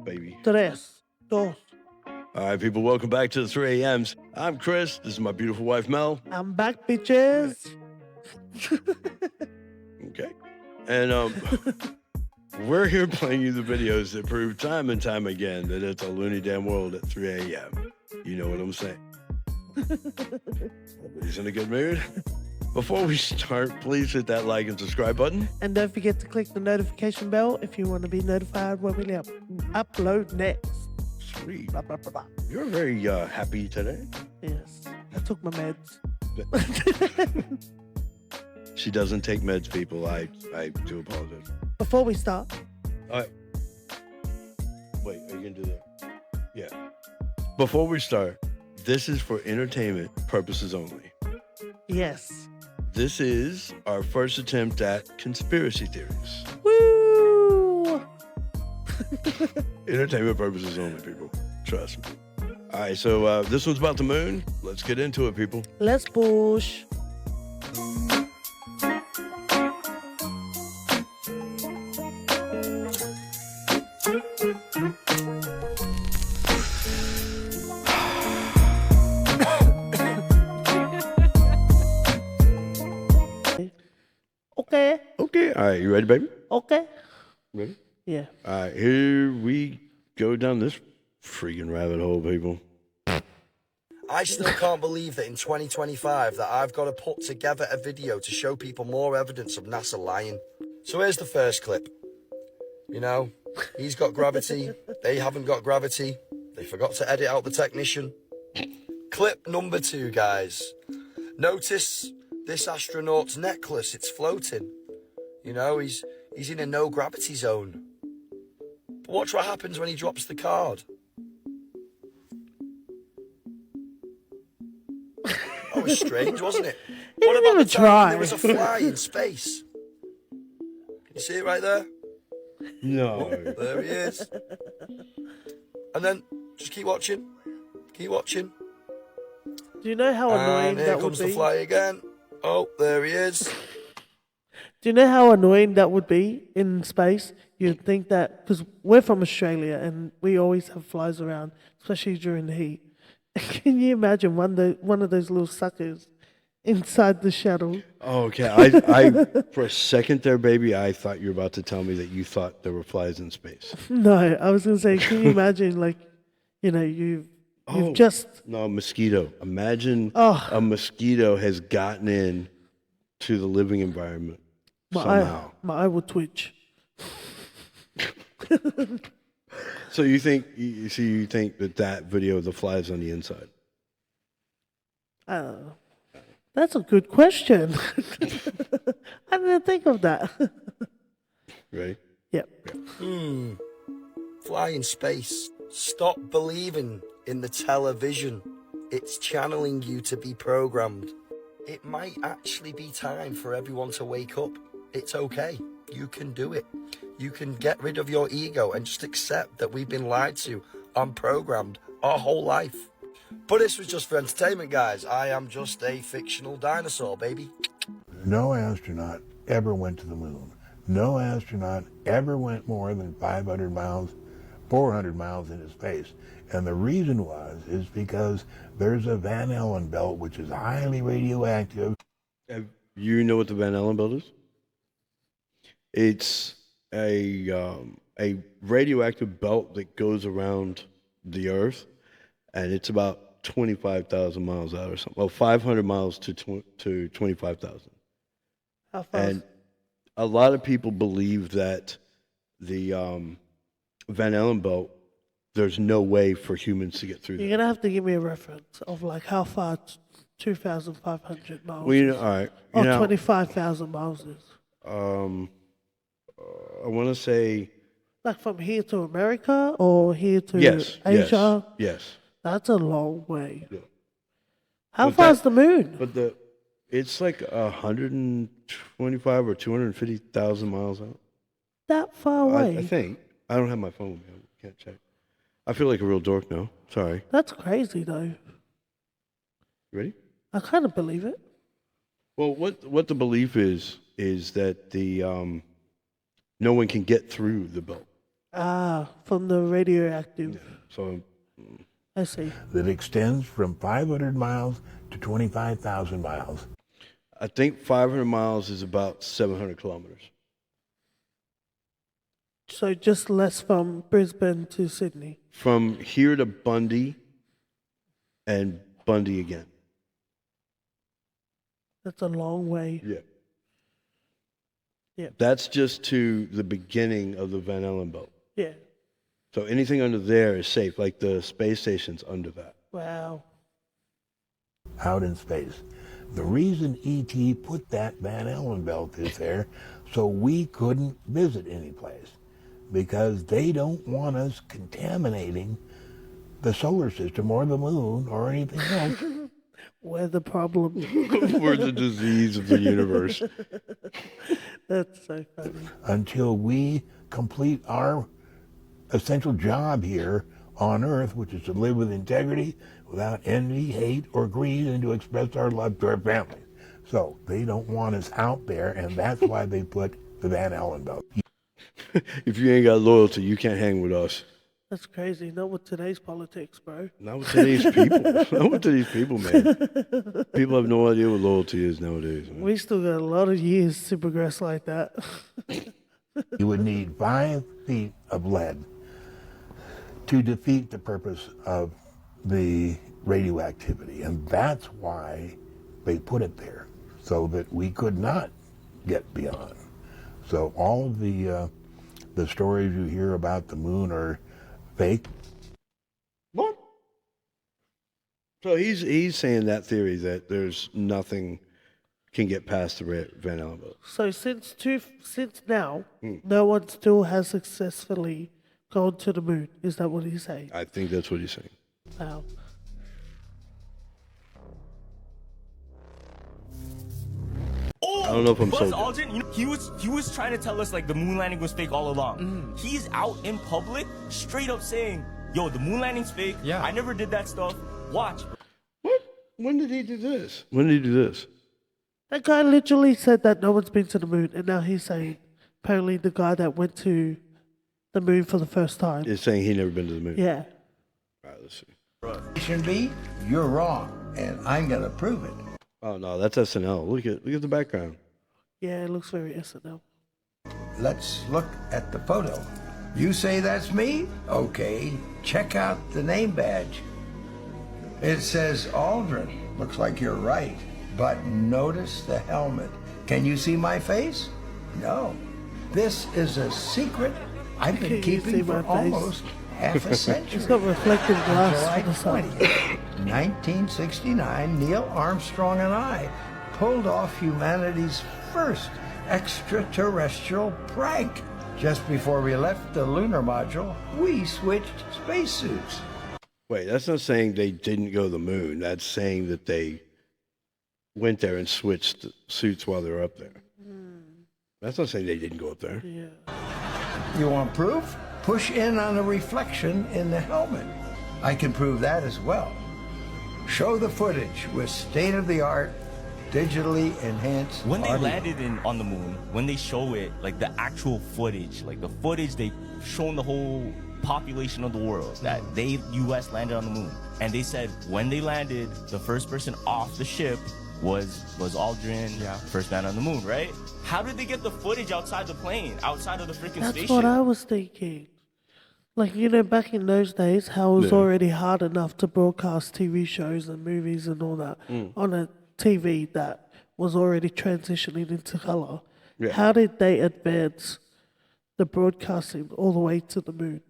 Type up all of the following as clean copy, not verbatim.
baby. Tres, dos. All right, people, welcome back to the 3 a.m.s. I'm Chris. This is my beautiful wife, Mel. I'm back, bitches. Okay. And we're here playing you the videos that prove time and time again that it's a loony damn world at 3 a.m. You know what I'm saying? Everybody's in a good mood? Before we start, please hit that like and subscribe button. And don't forget to click the notification bell if you want to be notified when we upload next. Sweet. Blah, blah, blah, blah. You're very happy today. Yes, I took my meds. She doesn't take meds, people. I do apologize. Before we start, All right. Wait, are you going to do that? Yeah. Before we start, this is for entertainment purposes only. yes. This is our first attempt at conspiracy theories. Woo! Entertainment purposes only, people. Trust me. All right, so this one's about the moon. Let's get into it, people. Let's push. Okay. Okay. All right, you ready, baby? Okay. Ready? Yeah. All right, here we go down this freaking rabbit hole, people. I still can't believe that in 2025 that I've got to put together a video to show people more evidence of NASA lying. So here's the first clip. You know, he's got gravity, they haven't got gravity, they forgot to edit out the technician. Clip number 2, guys. Notice this astronaut's necklace, it's floating. You know, he's in a no gravity zone. But watch what happens when he drops the card. That was strange, wasn't it? He What didn't about the even time try. there was a fly in space? Can you see it right there? No. There he is. And then just keep watching. Keep watching. Do you know how annoying And here that would comes the be? fly again. Oh, there he is. Do you know how annoying that would be in space? You'd think that, because we're from Australia and we always have flies around, especially during the heat. Can you imagine one of those little suckers inside the shuttle? Oh, okay. I for a second there, baby, I thought you were about to tell me that you thought there were flies in space. No, I was going to say, can you imagine, like, you know, you've Oh. just, No, mosquito. Imagine Oh. a mosquito has gotten in to the living environment somehow. my eye would twitch. So you think that video of the flies on the inside? That's a good question. I didn't think of that. Right? Yep. Fly in space. Stop believing in the television. It's channeling you to be programmed. It might actually be time for everyone to wake up. It's okay. You can do it. You can get rid of your ego and just accept that we've been lied to and programmed our whole life. But this was just for entertainment, guys. I am just a fictional dinosaur, baby. No astronaut ever went to the moon. No astronaut ever went more than 500 miles, 400 miles into space. And the reason is because there's a Van Allen belt, which is highly radioactive. You know what the Van Allen belt is? It's a radioactive belt that goes around the Earth, and it's about 25,000 miles out or something. Well, 500 miles to 25,000. How far? And a lot of people believe that the Van Allen belt, there's no way for humans to get through You're that. going to have to give me a reference of like how far 2,500 miles Well, you is. know, all right. Or You know, 25,000 miles is. I want to say Like from here to America or here to yes, Asia? yes. That's a long way. Yeah. How But far's that- the moon? But it's like 125 or 250,000 miles out. That far away? I think. I don't have my phone with me. I can't check. I feel like a real dork now. Sorry. That's crazy though. You ready? I kind of believe it. Well, what the belief is that the no one can get through the belt. From the radioactive. So I see. that extends from 500 miles to 25,000 miles. I think 500 miles is about 700 kilometers. So just less from Brisbane to Sydney. From here to Bundy and Bundy again. That's a long way. Yeah. Yeah. That's just to the beginning of the Van Allen belt. Yeah. So anything under there is safe, like the space station's under that. Wow. Out in space. The reason E.T. put that Van Allen belt is there so we couldn't visit any place, because they don't want us contaminating the solar system or the moon or anything else. We're the problem. We're the disease of the universe. That's so funny. Until we complete our essential job here on Earth, which is to live with integrity, without envy, hate, or greed, and to express our love to our families. So they don't want us out there, and that's why they put the Van Allen belt. If you ain't got loyalty, you can't hang with us. That's crazy. Not with today's politics, bro. Not with today's people. Not with today's people, man. People have no idea what loyalty is nowadays. Man. We still got a lot of years to progress like that. You would need 5 feet of lead to defeat the purpose of the radioactivity, and that's why they put it there, so that we could not get beyond. So all of the stories you hear about the moon are fake. What? So he's saying that theory that there's nothing can get past the Van Allen belt. So since now, no one still has successfully gone to the moon. Is that what he's saying? I think that's what he's saying. Wow. I don't know if I'm Buzz sold. Aldrin, you know, he was trying to tell us like the moon landing was fake all along. He's out in public, straight up saying, "Yo, the moon landing's fake. Yeah. I never did that stuff. Watch." What? When did he do this? When did he do this? That guy literally said that no one's been to the moon, and now he's saying apparently the guy that went to the moon for the first time. Is saying he never been to the moon. Yeah. All right, let's see. Station B, you're wrong, and I'm going to prove it. Oh no, that's SNL. Look at the background. Yeah, it looks very SNL. Let's look at the photo. You say that's me? Okay, check out the name badge. It says Aldrin. Looks like you're right. But notice the helmet. Can you see my face? No. This is a secret I've Can been you see keeping my for face? almost half a century. It's got reflective glass July for the sun. 20, 1969, Neil Armstrong and I pulled off humanity's first extraterrestrial prank. Just before we left the lunar module, we switched spacesuits. Wait, that's not saying they didn't go to the moon. That's saying that they went there and switched suits while they were up there. That's not saying they didn't go up there. Yeah. You want proof? Push in on the reflection in the helmet. I can prove that as well. Show the footage with state-of-the-art, digitally enhanced When they audio. landed on the moon, when they show it, like the actual footage, like the footage they've shown the whole population of the world that U.S. landed on the moon. And they said when they landed, the first person off the ship was Aldrin, first man on the moon, right? How did they get the footage outside the plane, outside of the freaking That's station? what I was thinking. Like, you know, back in those days, how it was already hard enough to broadcast TV shows and movies and all that on a TV that was already transitioning into color. Yeah. How did they advance the broadcasting all the way to the moon?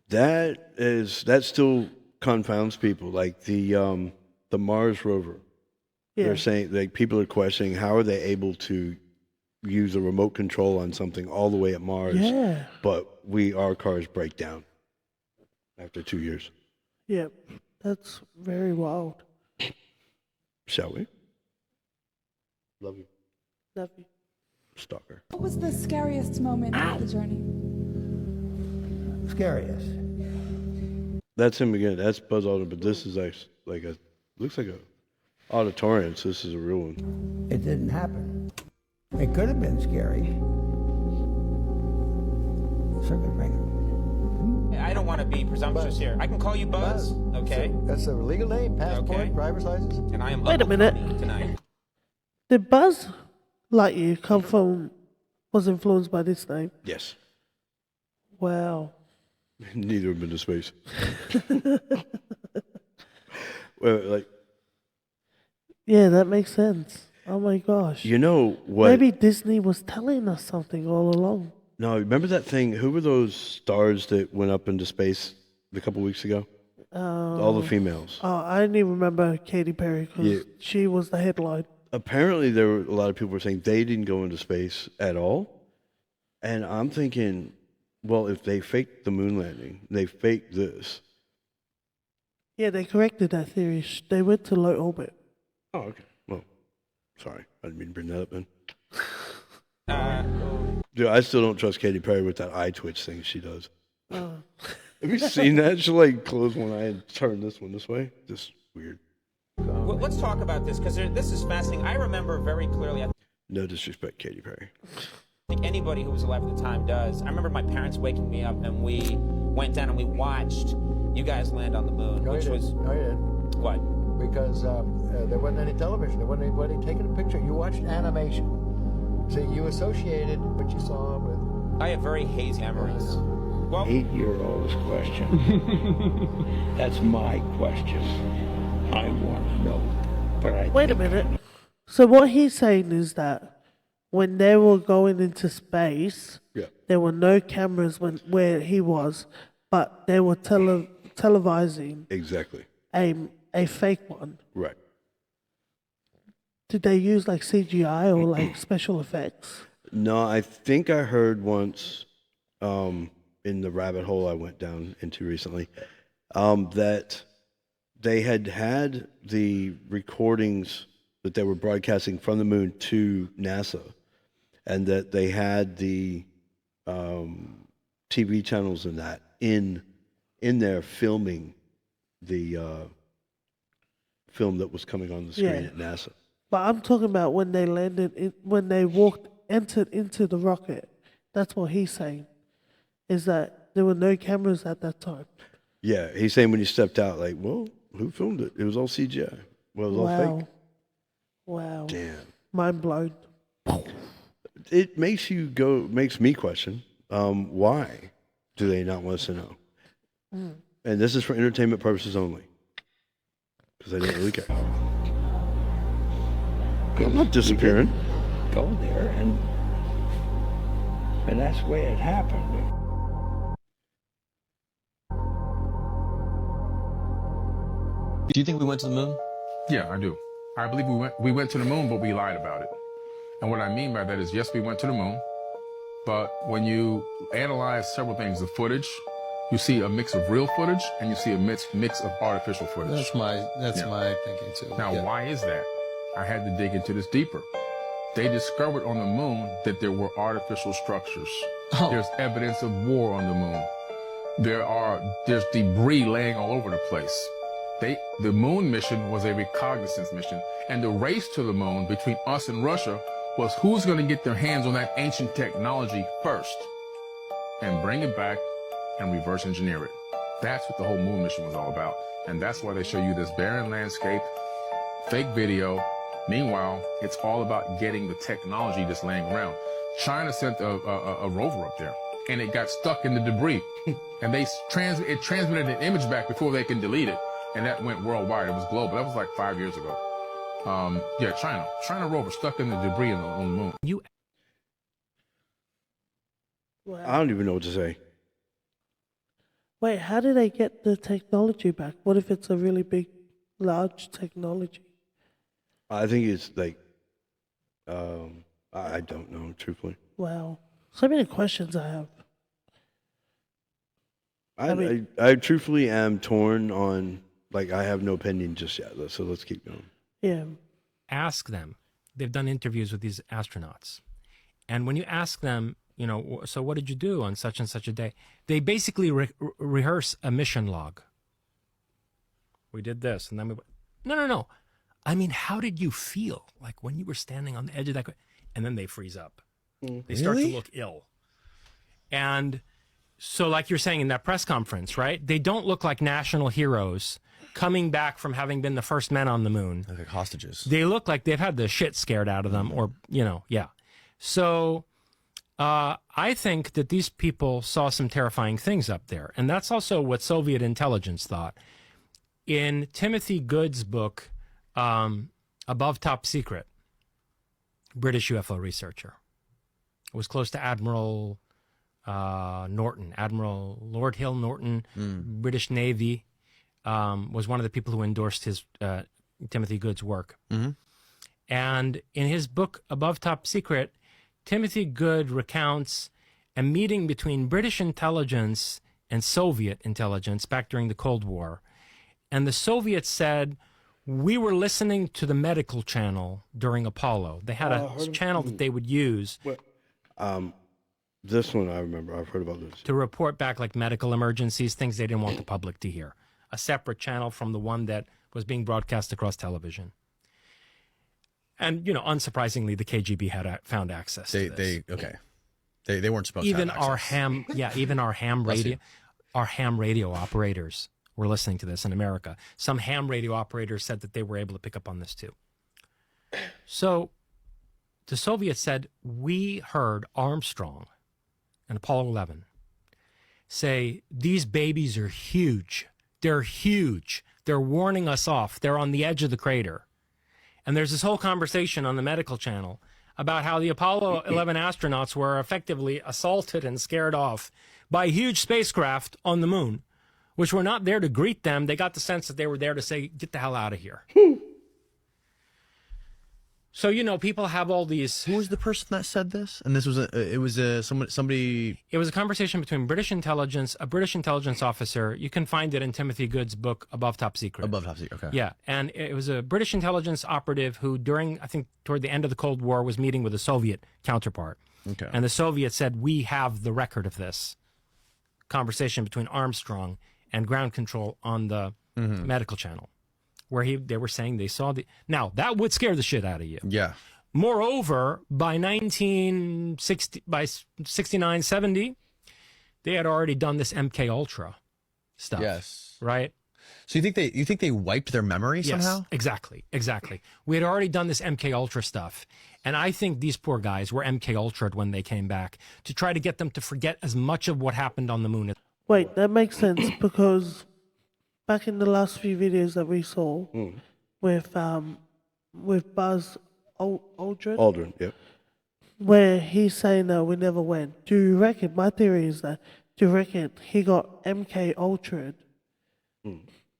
That still confounds people. Like the Mars rover. Yeah. They're saying, like, people are questioning how are they able to use a remote control on something all the way at Mars, Yeah. but our cars break down after 2 years. Yeah. That's very wild. Shall we? Love you, Love you. stalker. What was the scariest moment of the journey? Scariest. That's him again. That's Buzz Aldrin, but this is like a looks like a auditorium. So this is a real one. It didn't happen. It could have been scary. certainly bring I don't want to be presumptuous here. I can call you Buzz, okay? That's a legal name, passport, Okay. driver's license. And I am Wait a Uncle minute. Tony tonight. Did Buzz Lightyear was influenced by this name? Yes. Wow. Neither have been to space. Well, like, Yeah, that makes sense. Oh my gosh. you know what? Maybe Disney was telling us something all along. No, remember that thing? Who were those stars that went up into space a couple weeks ago? All the females. Oh, I didn't even remember Katy Perry because Yeah. she was the headline. Apparently, there were a lot of people were saying they didn't go into space at all. And I'm thinking, well, if they faked the moon landing, they faked this. Yeah, they corrected that theory. They went to low orbit. Oh, okay. Well, sorry. I didn't mean to bring that up then. Dude, I still don't trust Katy Perry with that eye twitch thing she does. Have you seen that? She'll like close one eye and turn this one this way. Just weird. Well, let's talk about this because this is fascinating. I remember very clearly. I No disrespect, Katy Perry. think anybody who was alive at the time does. I rember my parents waking me up and we went down and we watched you guys land on the moon, No, which you was didn't. No, you didn't. what? Because there wasn't any television. There wasn't anybody taking a picture. You watched animation. So you associated what you saw with... I have very hazy memories. Well, 8-year-old's question. That's my question. I want to know. But I Wait a minute. So what he's saying is that when they were going into space, Yeah. there were no cameras where he was, but they were televising Exactly. a fake one. Right. Did they use like CGI or like special effects? No, I think I heard once in the rabbit hole I went down into recently that they had the recordings that they were broadcasting from the moon to NASA, and that they had the TV channels and that in there filming the film that was coming on the screen Yeah. at NASA. But I'm talking about when they landed, when they entered into the rocket. That's what he's saying, is that there were no cameras at that time. Yeah, he's saying when he stepped out, like, well, who filmed it? It was all CGI. Well, it was all Wow. fake. Wow. Damn. Mind blown. It makes me question, why do they not want us to know? And this is for entertainment purposes only. Because I didn't really care. I'm not disappearing. go there, and that's the way it happened. Do you think we went to the moon? Yeah, I do. I believe we went to the moon, but we lied about it. And what I mean by that is, yes, we went to the moon, but when you analyze several things, the footage, you see a mix of real footage and you see a mix of artificial footage. That's my thinking too. Now, Yeah. why is that? I had to dig into this deeper. They discovered on the moon that there were artificial structures. Oh. There's evidence of war on the moon. There's debris laying all over the place. The moon mission was a reconnaissance mission, and the race to the moon between us and Russia was who's going to get their hands on that ancient technology first and bring it back and reverse engineer it. That's what the whole moon mission was all about. And that's why they show you this barren landscape, fake video. Meanwhile, it's all about getting the technology that's laying around. China sent a rover up there, and it got stuck in the debris. And it transmitted an image back before they can delete it. And that went worldwide. It was global. That was like 5 years ago. China rover stuck in the debris on the moon. I don't even know what to say. Wait, how do they get the technology back? What if it's a really big, large technology? I think it's like, I don't know, truthfully. Wow. So many questions I have. I truthfully am torn on, like, I have no opinion just yet. So let's keep going. Yeah. Ask them. They've done interviews with these astronauts. And when you ask them, you know, so what did you do on such and such a day? They basically rehearse a mission log. We did this. And then no. I mean, how did you feel? Like when you were standing on the edge of that, and then they freeze up. They start to look ill. And So like you're saying in that press conference, right? They don't look like national heroes coming back from having been the first men on the moon. Like hostages. They look like they've had the shit scared out of them, or, yeah. So I think that these people saw some terrifying things up there. And that's also what Soviet intelligence thought. In Timothy Good's book, Above Top Secret, British UFO researcher, it was close to Admiral Norton, Admiral Lord Hill Norton, British Navy, was one of the people who endorsed his Timothy Good's work. And in his book, Above Top Secret, Timothy Good recounts a meeting between British intelligence and Soviet intelligence back during the Cold War. And the Soviets said, we were listening to the medical channel during Apollo. They had a channel that they would use. This one I remember. I've heard about this. To report back like medical emergencies, things they didn't want the public to hear. A separate channel from the one that was being broadcast across television. And, unsurprisingly, the KGB had found access to this. They weren't supposed to have access. Even our ham radio operators were listening to this in America. Some ham radio operators said that they were able to pick up on this too. So the Soviets said, we heard Armstrong and Apollo 11 say, these babies are huge. They're huge. They're warning us off. They're on the edge of the crater. And there's this whole conversation on the medical channel about how the Apollo 11 astronauts were effectively assaulted and scared off by huge spacecraft on the moon, which were not there to greet them. They got the sense that they were there to say, get the hell out of here. So, people have all these. Who was the person that said this? And this was somebody. It was a conversation between British intelligence, a British intelligence officer. You can find it in Timothy Good's book, Above Top Secret. Above Top Secret, okay. Yeah. And it was a British intelligence operative who I think toward the end of the Cold War was meeting with a Soviet counterpart. Okay. And the Soviets said, we have the record of this conversation between Armstrong and ground control on the medical channel, where they were saying they saw now that would scare the shit out of you. Yeah. Moreover, by 69, 70, they had already done this MK Ultra stuff. Yes. Right. So you think they wiped their memory somehow? Yes, exactly. We had already done this MK Ultra stuff, and I think these poor guys were MK Ultra'd when they came back to try to get them to forget as much of what happened on the moon. Wait, that makes sense because back in the last few videos that we saw with Buzz Aldrin, yep, where he's saying that we never went. Do you reckon? My theory is that he got MK Ultra'd,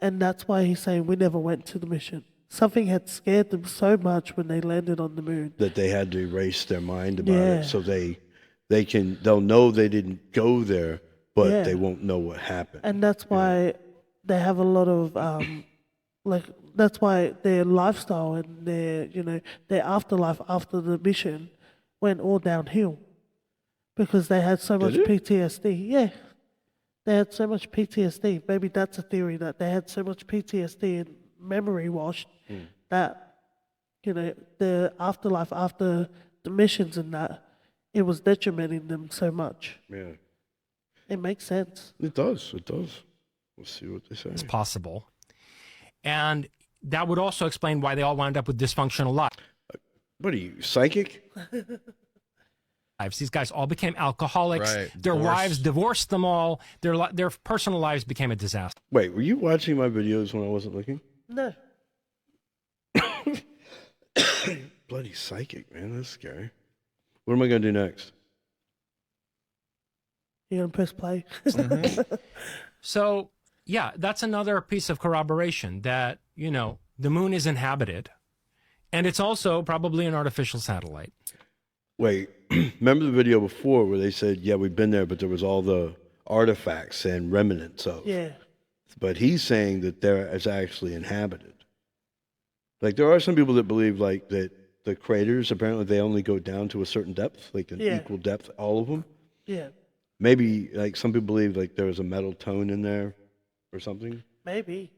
and that's why he's saying we never went to the mission. Something had scared them so much when they landed on the moon that they had to erase their mind about it, so they'll know they didn't go there, but they won't know what happened. And that's why they have a lot of that's why their lifestyle and their afterlife after the mission went all downhill because they had so much PTSD. Yeah, they had so much PTSD. Maybe that's a theory that they had so much PTSD and memory washed that the afterlife after the missions and that it was detrimenting them so much. Yeah, it makes sense. It does. We'll see what they say. It's possible. And that would also explain why they all wound up with dysfunctional lives. What are you, psychic? These guys all became alcoholics. Right. Their wives divorced them all. Their personal lives became a disaster. Wait, were you watching my videos when I wasn't looking? No. Bloody psychic, man. That's scary. What am I going to do next? You're going to press play? So, yeah, that's another piece of corroboration that, the moon is inhabited. And it's also probably an artificial satellite. Wait, remember the video before where they said, yeah, we've been there, but there was all the artifacts and remnants of. Yeah. But he's saying that there is actually inhabited. Like, there are some people that believe, that the craters, apparently they only go down to a certain depth, like an equal depth, all of them. Yeah. Maybe, some people believe, there was a metal tone in there or something. Maybe.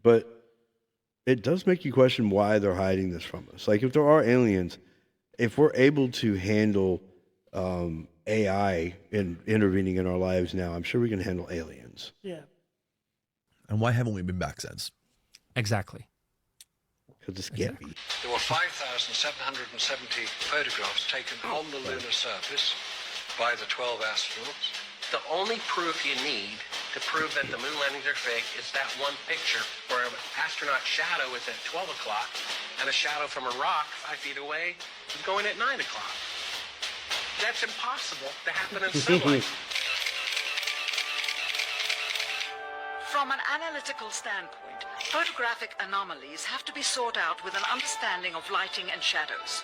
But it does make you question why they're hiding this from us. If there are aliens, if we're able to handle AI intervening in our lives now, I'm sure we can handle aliens. Yeah. And why haven't we been back since? Exactly. Because it's scary. There were 5,770 photographs taken on the lunar surface by the 12 astronauts. The only proof you need to prove that the moon landings are fake is that one picture where an astronaut shadow is at 12 o'clock and a shadow from a rock 5 feet away is going at 9 o'clock. That's impossible to happen in sunlight. From an analytical standpoint, photographic anomalies have to be sought out with an understanding of lighting and shadows.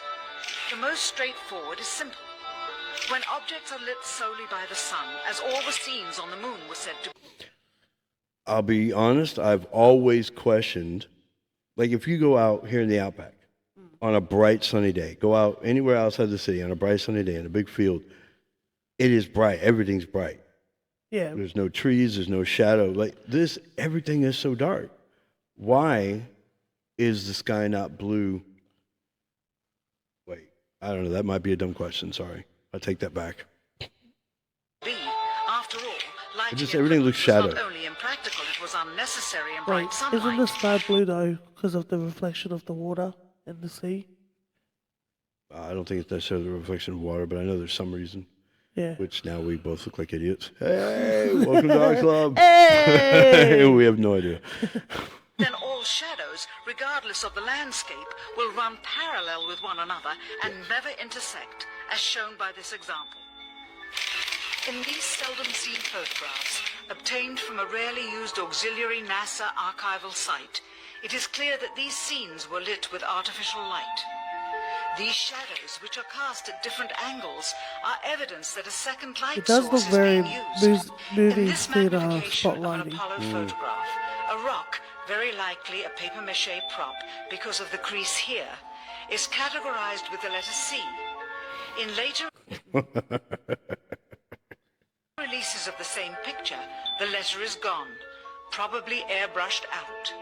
The most straightforward is simple. When objects are lit solely by the sun, as all the scenes on the moon were said to be. I'll be honest, I've always questioned, like if you go out here in the outback on a bright sunny day, go out anywhere outside the city on a bright sunny day in a big field, it is bright, everything's bright. Yeah. There's no trees, there's no shadow. Like this, everything is so dark. Why is the sky not blue? Wait, I don't know, that might be a dumb question, sorry. I'll take that back. After all, lighting Just everything looks was shadowed. not only impractical, it was unnecessary in Wait, bright sunlight. isn't the sky blue though because of the reflection of the water in the sea? I don't think it's necessarily the reflection of water, but I know there's some reason. Yeah. Which now we both look like idiots. Hey, welcome to our club. Hey! We have no idea. Then all shadows, regardless of the landscape, will run parallel with one another and never intersect, as shown by this example. In these seldom seen photographs, obtained from a rarely used auxiliary NASA archival site, it is clear that these scenes were lit with artificial light. These shadows, which are cast at different angles, are evidence that a second light It does source look is very being used. movie In this theater magnification of an spotlighting. Apollo photograph, a rock, very likely a papier-mâché prop because of the crease here, is categorized with the letter C. In later releases of the same picture, the letter is gone, probably airbrushed out.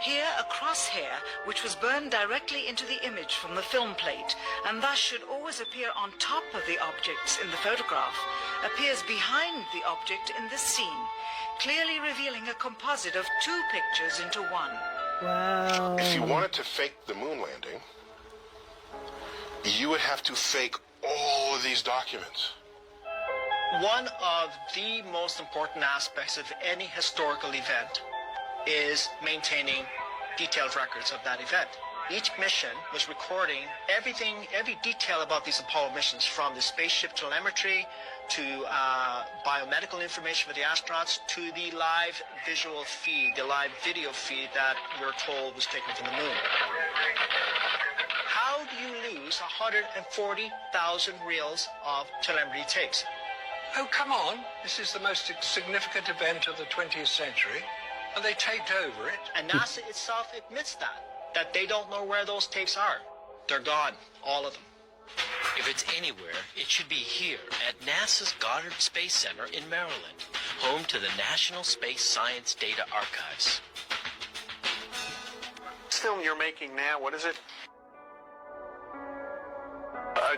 Here, a crosshair, which was burned directly into the image from the film plate, and thus should always appear on top of the objects in the photograph, appears behind the object in this scene, clearly revealing a composite of two pictures into one. Wow. If you wanted to fake the moon landing, you would have to fake all of these documents. One of the most important aspects of any historical event is maintaining detailed records of that event. Each mission was recording everything, every detail about these Apollo missions, from the spaceship telemetry to biomedical information for the astronauts to the live visual feed, the live video feed that we're told was taken from the moon. How do you lose 140,000 reels of telemetry tapes? Oh, come on. This is the most significant event of the 20th century, and they taped over it. And NASA itself admits that they don't know where those tapes are. They're gone, all of them. If it's anywhere, it should be here at NASA's Goddard Space Center in Maryland, home to the National Space Science Data Archives. This film you're making now, what is it?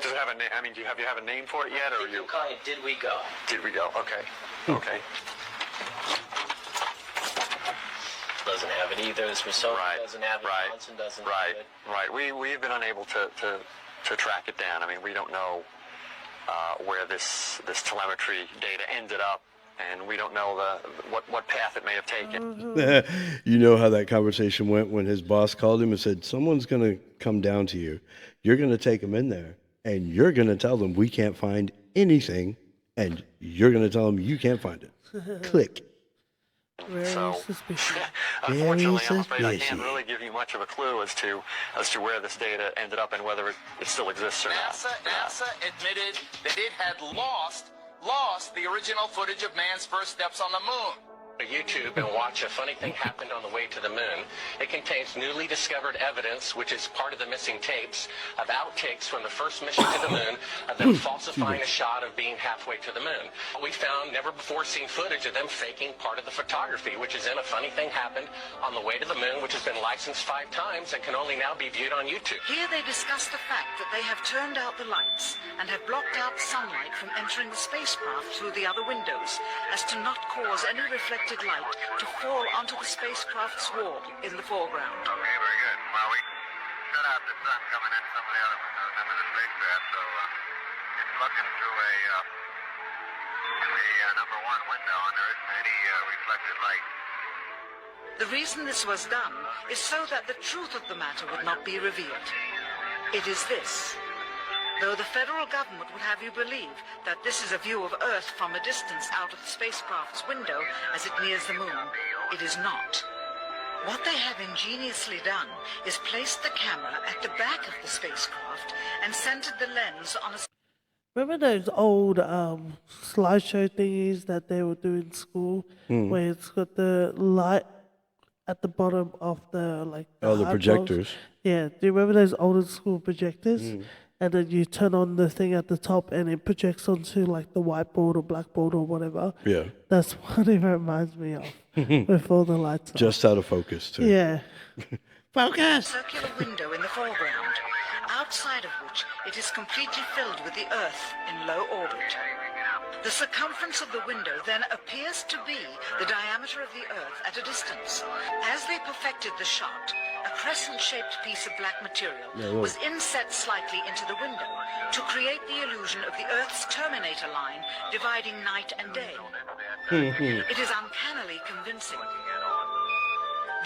Does it have a name? I mean, do you have a name for it yet, or You call it Did We Go? Did we go? Okay. Okay. Doesn't have it either. The Smithsonian Right. doesn't have it. Right. Johnson doesn't Right. have it. Right. We've been unable to track it down. I mean, we don't know where this telemetry data ended up, and we don't know what path it may have taken. You know how that conversation went when his boss called him and said, someone's going to come down to you. You're going to take them in there, and you're going to tell them we can't find anything, and you're going to tell them you can't find it. Click. Very suspicious. Unfortunately, I'm afraid I can't really give you much of a clue as to where this data ended up and whether it still exists or not. NASA admitted that it had lost the original footage of man's first steps on the moon. YouTube and watch A Funny Thing Happened on the Way to the Moon. It contains newly discovered evidence, which is part of the missing tapes, of outtakes from the first mission to the moon, of them falsifying a shot of being halfway to the moon. We found never-before-seen footage of them faking part of the photography, which is in A Funny Thing Happened on the Way to the Moon, which has been licensed 5 times and can only now be viewed on YouTube. Here they discuss the fact that they have turned out the lights and have blocked out sunlight from entering the spacecraft through the other windows, as to not cause any reflected light to fall onto the spacecraft's wall in the foreground. Okay, very good. Well, we cut out the sun coming in some of the other windows into the spacecraft, so it's looking through a number 1 window, and there isn't any reflected light. The reason this was done is so that the truth of the matter would not be revealed. It is this. Though the federal government would have you believe that this is a view of Earth from a distance out of the spacecraft's window as it nears the moon, it is not. What they have ingeniously done is placed the camera at the back of the spacecraft and centered the lens on a... Remember those old slideshow thingies that they would do in school, where it's got the light at the bottom of the the hard projectors. drives? Yeah, do you remember those old school projectors? And then you turn on the thing at the top and it projects onto the whiteboard or blackboard or whatever. Yeah. That's what it reminds me of with all the lights on. Just out of focus, too. Yeah. Focus! Circular window in the foreground, outside of which it is completely filled with the Earth in low orbit. The circumference of the window then appears to be the diameter of the Earth at a distance. As they perfected the shot, a crescent-shaped piece of black material was inset slightly into the window to create the illusion of the Earth's terminator line dividing night and day. It is uncannily convincing.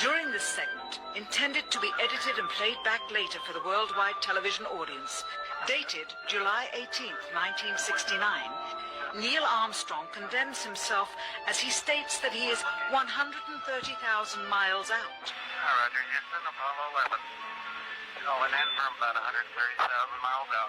During this segment, intended to be edited and played back later for the worldwide television audience, dated July 18th, 1969, Neil Armstrong condemns himself as he states that he is 130,000 miles out. Roger, Houston, Apollo 11. Calling in from about 130,000 miles out.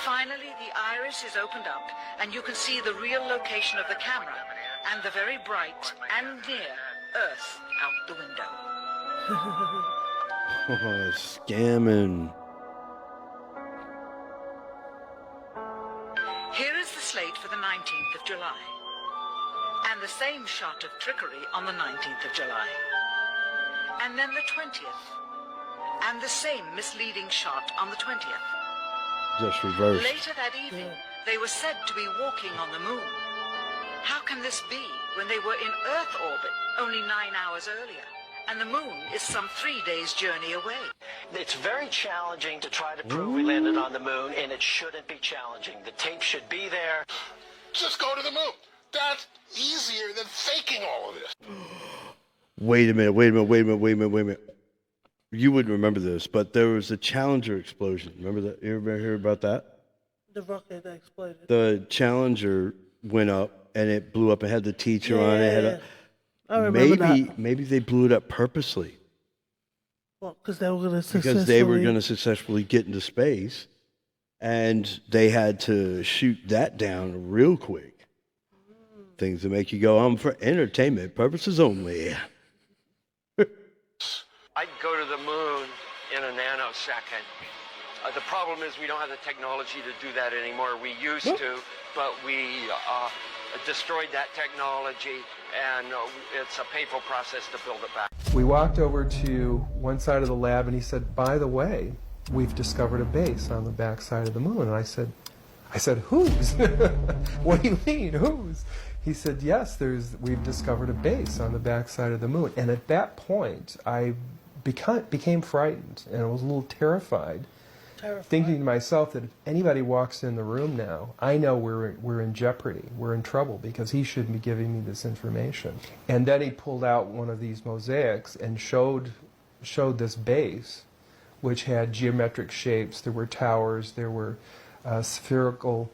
Finally, the iris is opened up, and you can see the real location of the camera, and the very bright and near Earth out the window. Scamming. Here is the slate for the 19th of July, and the same shot of trickery on the 19th of July, and then the 20th, and the same misleading shot on the 20th. Just reversed. Later that evening, they were said to be walking on the moon. How can this be when they were in Earth orbit only 9 hours earlier, and the moon is some 3 days' journey away? It's very challenging to try to prove we landed on the moon, and it shouldn't be challenging. The tape should be there. Just go to the moon. That's easier than faking all of this. Wait a minute. You wouldn't remember this, but there was a Challenger explosion. Remember that? You ever hear about that? The rocket that exploded. The Challenger went up and it blew up. It had the teacher on it. I remember that. Maybe they blew it up purposely. Well, because they were going to successfully get into space, and they had to shoot that down real quick. Things that make you go, for entertainment purposes only. I'd go to the moon in a nanosecond. The problem is we don't have the technology to do that anymore. We used to, but we destroyed that technology, and it's a painful process to build it back. We walked over to one side of the lab, and he said, by the way, we've discovered a base on the back side of the moon. And I said, whose? What do you mean, whose? He said, yes, we've discovered a base on the back side of the moon. And at that point, I became frightened, and I was a little terrified. Thinking to myself that if anybody walks in the room now, I know we're in jeopardy, we're in trouble, because he shouldn't be giving me this information. And then he pulled out one of these mosaics and showed this base, which had geometric shapes. There were towers, there were spherical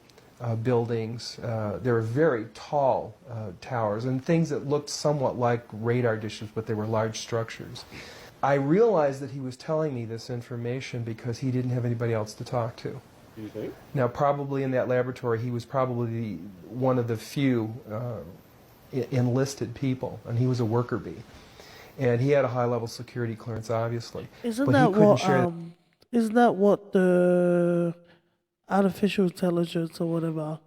buildings, there were very tall towers, and things that looked somewhat like radar dishes, but they were large structures. I realized that he was telling me this information because he didn't have anybody else to talk to. You think? Now, probably in that laboratory, he was probably one of the few enlisted people, and he was a worker bee. And he had a high-level security clearance, obviously. Isn't but that he couldn't what? share Isn't that what the artificial intelligence or whatever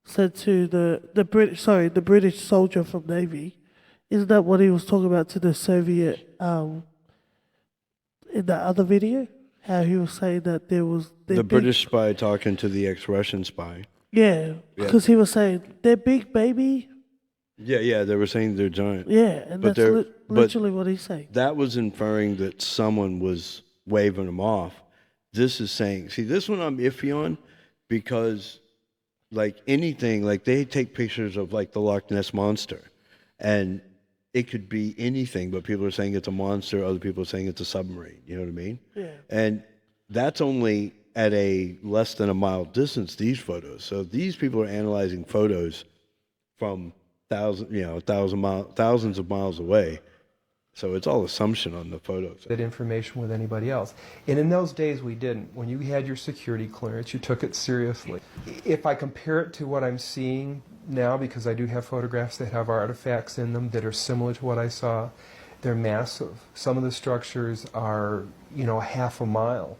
said to the British soldier from Navy? Isn't that what he was talking about to the Soviet in that other video? How he was saying that there was The British spy talking to the ex-Russian spy. Yeah, because he was saying they're big, baby. Yeah, they were saying they're giant. Yeah, and But that's literally what he's saying. That was inferring that someone was waving them off. This is saying, see, this one I'm iffy on because, like anything, like they take pictures of like the Loch Ness Monster, and it could be anything, but people are saying it's a monster, other people are saying it's a submarine. You know what I mean? Yeah. And that's only at a less than a mile distance, these photos. So these people are analyzing photos from thousands of miles away. So it's all assumption on the photos. that information with anybody else. And in those days, we didn't. When you had your security clearance, you took it seriously. If I compare it to what I'm seeing now, because I do have photographs that have artifacts in them that are similar to what I saw, they're massive. Some of the structures are, half a mile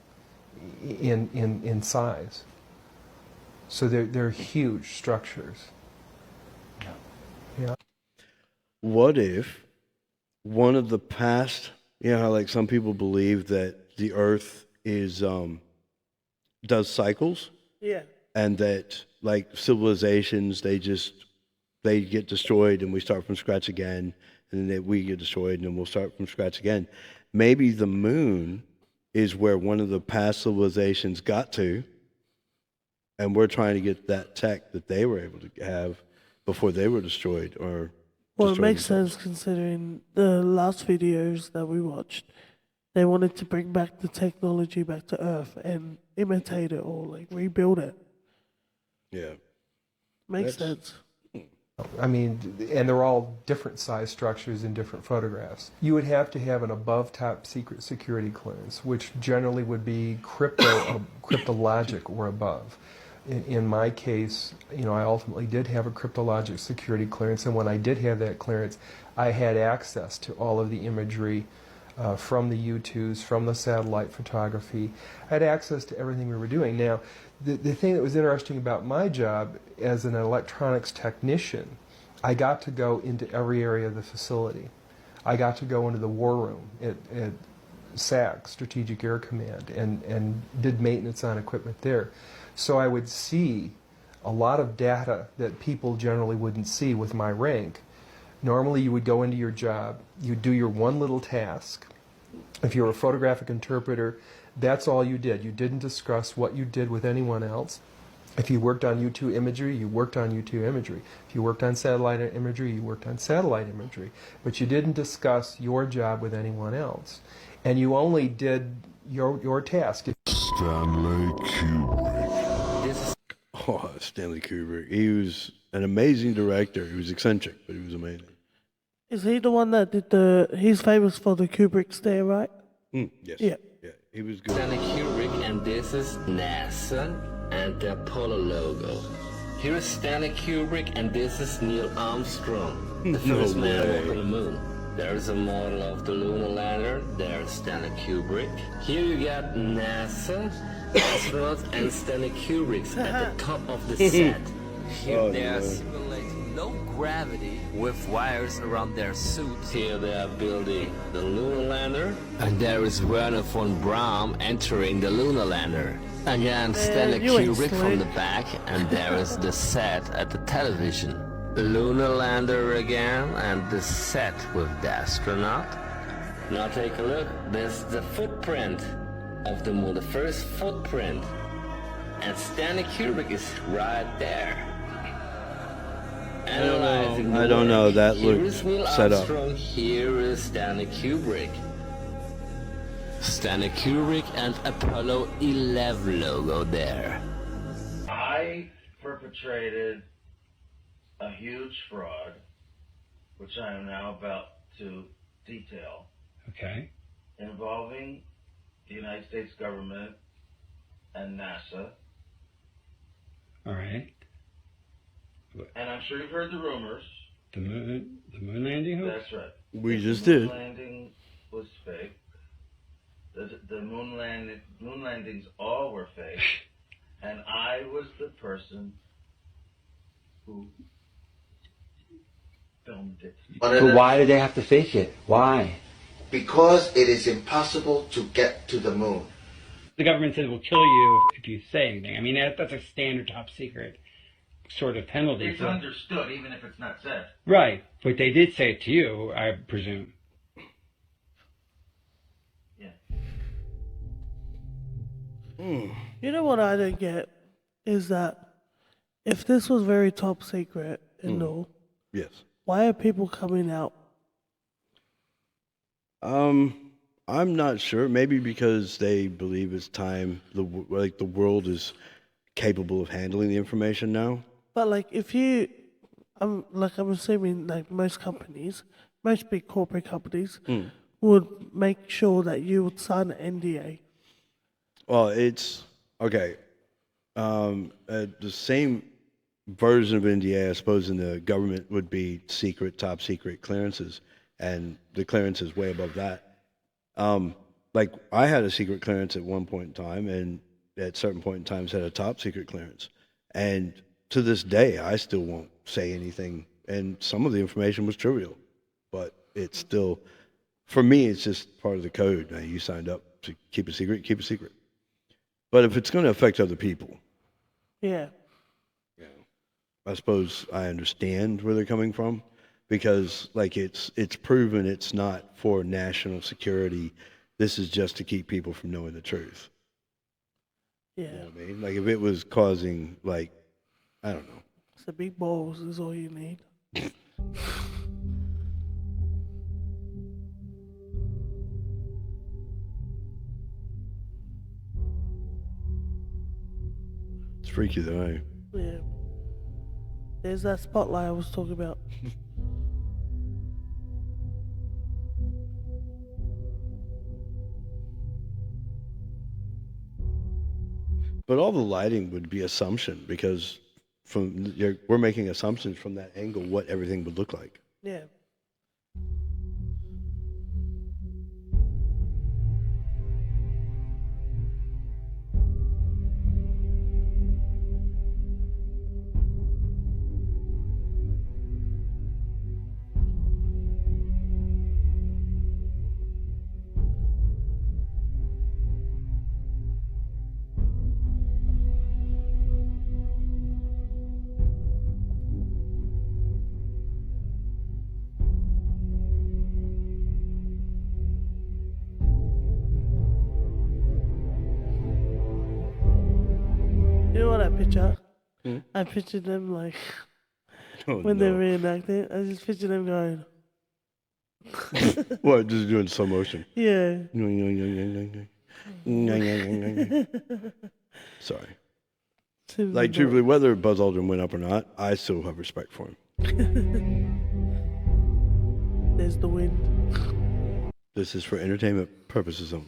in size. So they're huge structures. Yeah. What if one of the past, how like some people believe that the Earth is does cycles? Yeah. And that like civilizations, they get destroyed and we start from scratch again, and then we get destroyed and then we'll start from scratch again. Maybe the moon is where one of the past civilizations got to, and we're trying to get that tech that they were able to have before they were destroyed or Well, it makes sense considering the last videos that we watched. They wanted to bring back the technology back to Earth and imitate it or like rebuild it. Yeah. Makes sense. I mean, and they're all different size structures in different photographs. You would have to have an above top secret security clearance, which generally would be cryptologic or above. In my case, I ultimately did have a cryptologic security clearance, and when I did have that clearance, I had access to all of the imagery from the U-2s, from the satellite photography. I had access to everything we were doing. Now, the thing that was interesting about my job as an electronics technician, I got to go into every area of the facility. I got to go into the war room at SAC, Strategic Air Command, and did maintenance on equipment there. So I would see a lot of data that people generally wouldn't see with my rank. Normally you would go into your job, you'd do your one little task. If you were a photographic interpreter, that's all you did. You didn't discuss what you did with anyone else. If you worked on U2 imagery, you worked on U2 imagery. If you worked on satellite imagery, you worked on satellite imagery. But you didn't discuss your job with anyone else. And you only did your task. Stanley Kubrick. Oh, Stanley Kubrick. He was an amazing director. He was eccentric, but he was amazing. Is he the one that did he's famous for the Kubrick stare, right? Yes. Yeah. Yeah, he was good. Stanley Kubrick, and this is NASA and the Apollo logo. Here is Stanley Kubrick, and this is Neil Armstrong, the first man to walk on the moon. There's a model of the lunar lander. There's Stanley Kubrick. Here you got NASA, astronauts, and Stanley Kubrick at the top of the set. Here they are simulating low gravity with wires around their suits. Here they are building the lunar lander. And there is Werner von Braun entering the lunar lander. Again, Stanley Kubrick from the back, and there is the set at the television. The lunar lander again, and the set with the astronaut. Now take a look. This is the footprint of the moon, the first footprint. And Stanley Kubrick is right there. Analyzing I don't know. That Here looked is Neil set up. Armstrong, here is Stanley Kubrick. Stanley Kubrick and Apollo 11 logo there. I perpetrated a huge fraud, which I am now about to detail. Okay. involving the United States government and NASA. All right. And I'm sure you've heard the rumors. The moon landing hoax? That's right. We just The moon did. landing was fake. The moon landings all were fake. And I was the person who filmed it. But why did they have to fake it? Why? Because it is impossible to get to the moon. The government says we'll kill you if you say anything. I mean, that's a standard top secret sort of penalty. It's understood, even if it's not said. Right, but they did say it to you, I presume. You know what I don't get is that if this was very top secret and all, Yes. why are people coming out? I'm not sure. Maybe because they believe it's time. The world is capable of handling the information now. But like, if you, I'm assuming like most companies, most big corporate companies would make sure that you would sign an NDA. Well, it's okay. The same version of NDA, I suppose, in the government would be secret, top secret clearances, and the clearance is way above that. Like I had a secret clearance at one point in time, and at certain point in times had a top secret clearance, and to this day, I still won't say anything. And some of the information was trivial, but it's still, for me, it's just part of the code. Now, you signed up to keep a secret, keep a secret. But if it's going to affect other people, Yeah. I suppose I understand where they're coming from, because like it's proven it's not for national security. This is just to keep people from knowing the truth. Yeah. You know what I mean? Like if it was causing like, I don't know. So big balls is all you need. It's freaky though, eh? Yeah. There's that spotlight I was talking about. But all the lighting would be assumption, because we're making assumptions from that angle what everything would look like. Yeah. You know what I picture? I pictured them like when they're reenacting. I just picture them going. What? Just doing slow motion? Yeah. Sorry. Like, truthfully, whether Buzz Aldrin went up or not, I still have respect for him. There's the wind. This is for entertainment purposes only.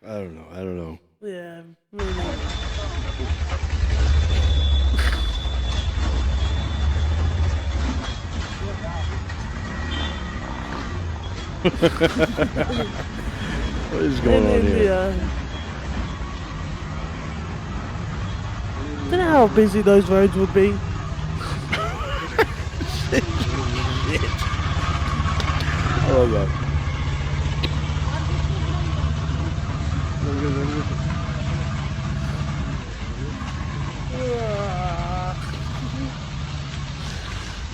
I don't know. Yeah, really. What is going on here? Don't know how busy those roads would be. I love that.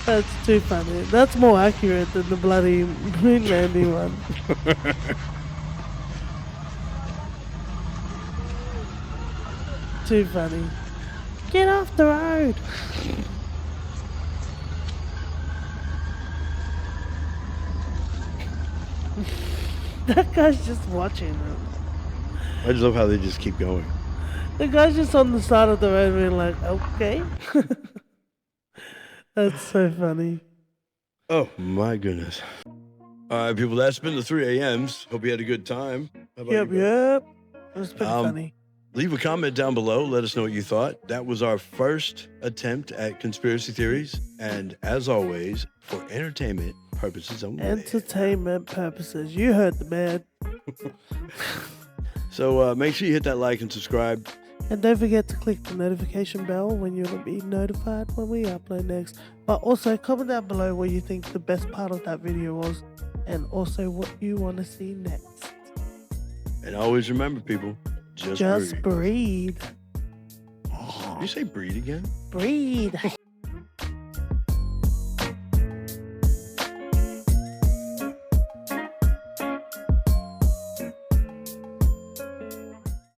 That's too funny. That's more accurate than the bloody moon landing one. Too funny. Get off the road. That guy's just watching them. I just love how they just keep going. The guy's just on the side of the road being like, okay. That's so funny. Oh, my goodness. All right, people, that's been the 3 a.m.s. Hope you had a good time. How about Yep, you, yep. It was pretty funny. Leave a comment down below. Let us know what you thought. That was our first attempt at conspiracy theories. And as always, for entertainment purposes only. Entertainment purposes. You heard the man. So make sure you hit that like and subscribe. And don't forget to click the notification bell when you'll be notified when we upload next. But also comment down below what you think the best part of that video was. And also what you want to see next. And always remember, people, just breathe. Did you say breed again? Breathe.